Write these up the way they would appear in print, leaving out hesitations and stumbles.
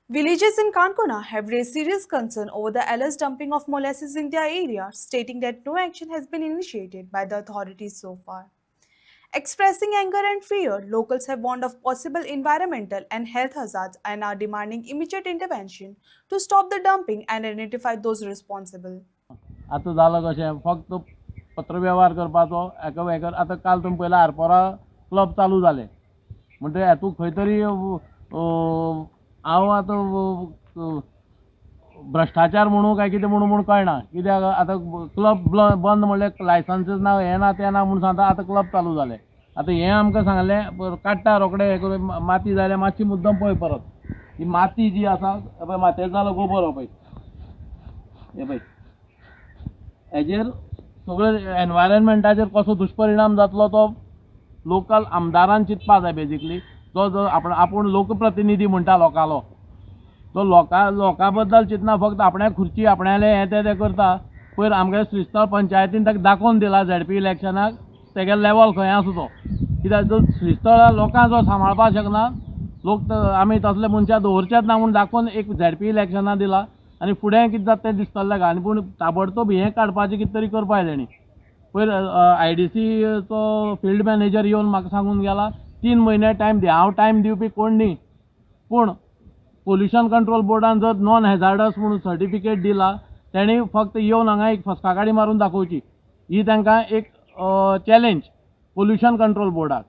Villages in Kankona have raised serious concern over the LS dumping of molasses in their area, stating that no action has been initiated by the authorities so far. Expressing anger and fear, locals have warned of possible environmental and health hazards and are demanding immediate intervention to stop the dumping and identify those responsible. आता झालं कशें फक्त पत्रव्यवहार करपाचो एका आतां काल तुमी पळयला आरपोरा क्लब चालू जाले म्हणटकीर हातूंत खंय तरी हांव आतां भ्रश्टाचार म्हणूं काय कितें म्हणूं कळना कित्याक आतां क्लब बंद म्हणल्यार लायसन्सीस ना हें ना तें ना म्हणून सांगता आतां क्लब चालू जाले आतां हें आमकां सांगलें काडटा रोखडें हें करून माती जाल्यार मातशी मुद्दम पळय परत ही माती जी आसा पळय मातयेचो जालो गोबर हो पळय हे पळय हेजेर सगळें एनवायरमेंटाचेर कसो दुश्परिणाम जातलो तो लोकल आमदारान चिंतपा जाय बेजिकली जो आपूण लोकप्रतिनिधी म्हणटा लोकालो तो लोकां बद्दल चिंतना फक्त आपण्या खुर्ची आपणाले हें तें करता पयर आमगे श्रीस्थळ पंचायतीन ताका दाखोवन दिला झेडपी इलेक्शनाक तेगे लेवल खंय आसा तो कित्याक जो श्रीस्थळ लोकां जो सांबाळपाक शकना लोक आमी तसले मनशां दवरचेच ना म्हूण दाखोवन एक झेडपी इलेक्शनां दिला आनी फुडें कितें जाता तें दिसतलें आनी पूण ताबडतोब हें काडपाचें कितें तरी करपाक जाय तेणी पयर IDC तो फिल्ड मॅनेजर येवन म्हाका सांगून गेला 3 म्हयने टायम दी हांव टायम दिवपी कोण न्ही पूण पोल्युशन कंट्रोल बोर्डान जर नॉन हॅजार्डस म्हणून सर्टिफिकेट दिला तेणी फक्त येवन हांगा एक फसका गाडी मारून दाखोवची ही तांकां एक चॅलेंज पोल्युशन कंट्रोल बोर्डाक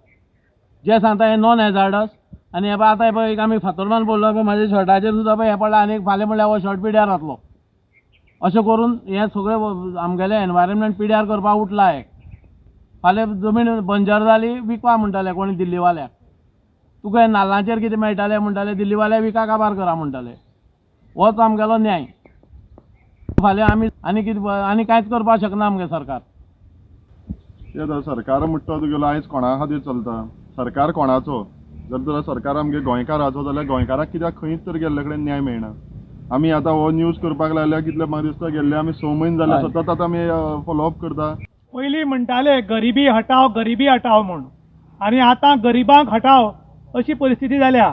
जे सांगता हें नॉन हॅजार्डस आनी हें आतां पळय एक आमी फातोरमान बोल्लो पळय म्हाज्या शर्टाचेर सुद्दां पळय हें पडलां आनी फाल्यां म्हणल्यार हो शर्ट पिड्यार जातलो अशें करून हें सगळें आमगेलें एनवायरमेंट पिड्यार करपाक उठला हे फाल्यां जमीन बंजर जाली विकपा म्हणटाले कोणी दिल्लीवाल्याक तुका हें नाल्लांचेर कितें मेळटालें म्हणटाले दिल्लीवाले विका काबार करा म्हणटाले होच आमगेलो न्याय फाल्यां आमी आनी कितें आनी कांयच करपाक शकना आमगे सरकार तें सरकार म्हणटा तुगेलो आयज कोणा खातीर चलता सरकार कोणाचो जर सरकार आमगे गोंयकाराचो जाल्यार गोंयकाराक कित्याक खंयच तर गेल्ले कडेन न्याय मेळना आमी आतां हो न्यूज करपाक लागल्या कितले म्हाका दिसता गेल्ले आमी 6 म्हयने जाले सतत आतां आमी फॉलोअप करता पयलीं म्हणटाले गरिबी हटाव म्हूण आनी आतां गरिबांक हटाव अशी परिस्थिती जाल्या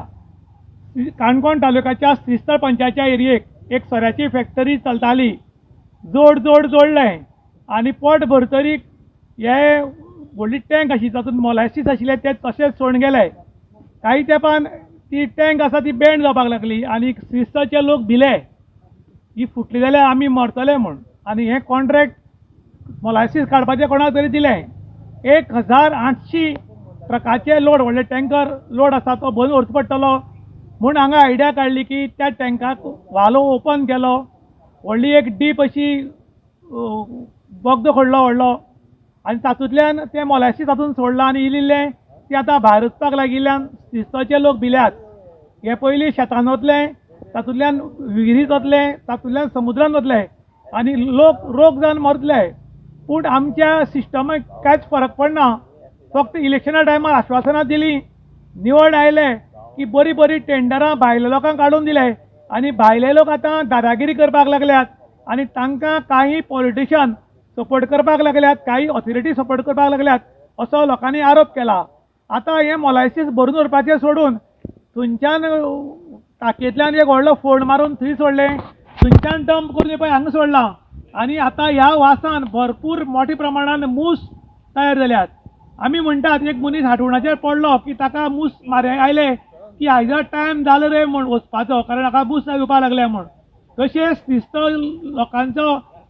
काणकोण तालुक्याच्या श्रीस्थळ पंचायतीच्या एरियेक एक सोऱ्याची फॅक्टरी चलताली जोडलें आनी पोट भरतरीक हे व्हडली टँक आशिल्ली तातूंत मोलासीस आशिल्ले ते तशेंच सोडून गेले काही तेंपान ती टँक आसा ती बँड जावपाक लागली आनी श्रीस्थळचे लोक भिले ही फुटली जाल्यार आमी मरतले म्हूण आनी हें कॉन्ट्रॅक्ट मोलासीस काडपाचें कोणाक तरी दिलें 1800 ट्रकाचे लोड व्हडले टँकर लोड आसा तो बंद व्हरचो पडटलो म्हूण हांगा आयडिया काडली की त्या टँकाक वालो ओपन केलो व्हडली एक डीप अशी बोगदो खोडलो व्हडलो आनी तातूंतल्यान तें मोलासीस तातूंत सोडलां आनी इल्लें तें आतां भायर वचपाक लागिल्ल्यान श्रीस्थळचे लोक भिल्यात हे पयलीं शेतान वतले तातूंतल्यान विहिरीत वतले तातूंतल्यान समुद्रान वतले आनी लोक रोग जावन मरतले पूण आमच्या सिस्टमाक कांयच फरक पडना फक्त इलेक्शना टायमार आश्वासनां दिलीं निवड आयले की बरी टेंडरां भायल्या लोकांक काडून दिले आनी भायले लोक आतां दादागिरी करपाक लागल्यात आनी तांकां काही पॉलिटिशियन सपोर्ट करपाक लागल्यात काही ऑथॉरिटी सपोर्ट करपाक लागल्यात असो लोकांनी आरोप केला आतां हें मोलासीस भरून व्हरपाचें सोडून थंयच्यान टाकयेंतल्यान एक व्हडलो फोड मारून थंय सोडलें थंयच्यान डंप करून पळय हांगा सोडलां आनी आतां ह्या वासान भरपूर मोठ्या प्रमाणान मूस तयार जाल्यात आमी म्हणटात एक मनीस हातरुणाचेर पडलो की ताका मूस मारे आयले की हाजो टायम जालो रे म्हूण वचपाचो कारण हाका मूस येवपाक लागले म्हूण तशेंच श्रीस्थळ लोकांचो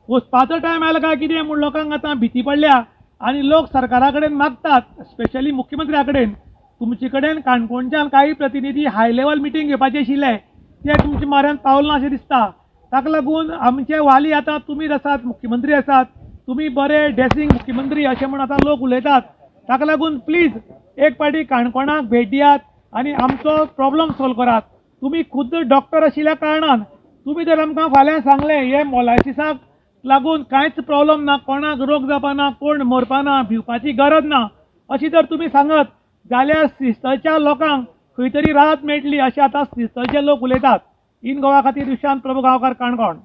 वचपाचो टायम आयलो काय कितें म्हूण लोकांक आतां भीती पडल्या आनी लोक सरकारा कडेन मागतात स्पेशली मुख्यमंत्र्या कडेन तुमचे कडेन काणकोणच्यान काही प्रतिनिधी हाय लेवल मिटींग घेवपाचे आशिल्ले ते तुमच्या म्हऱ्यांत पावले ना अशें दिसता ताका लागून आमचे वाली आतां तुमीच आसात मुख्यमंत्री आसात तुमी बरे ड्रेसींग मुख्यमंत्री अशें म्हूण आतां लोक उलयतात ताका लागून प्लीज एक पाटी काणकोणाक भेट दियात आनी आमचो प्रॉब्लम सॉल्व करात तुमी खुद्द डॉक्टर आशिल्ल्या कारणान तुमी जर आमकां फाल्यां सांगलें हे मोलासीसाक लागून कांयच प्रॉब्लम ना कोणाक रोग जावपा ना कोण मरपा ना भिवपाची गरज ना अशी जर तुमी सांगत जाल्यार श्रीस्थळच्या लोकांक खंय तरी राहत मेळटली अशें आतां श्रीस्थळचे लोक उलयतात इन गोवा खातीर विशांत प्रभू गांवकार काणकोण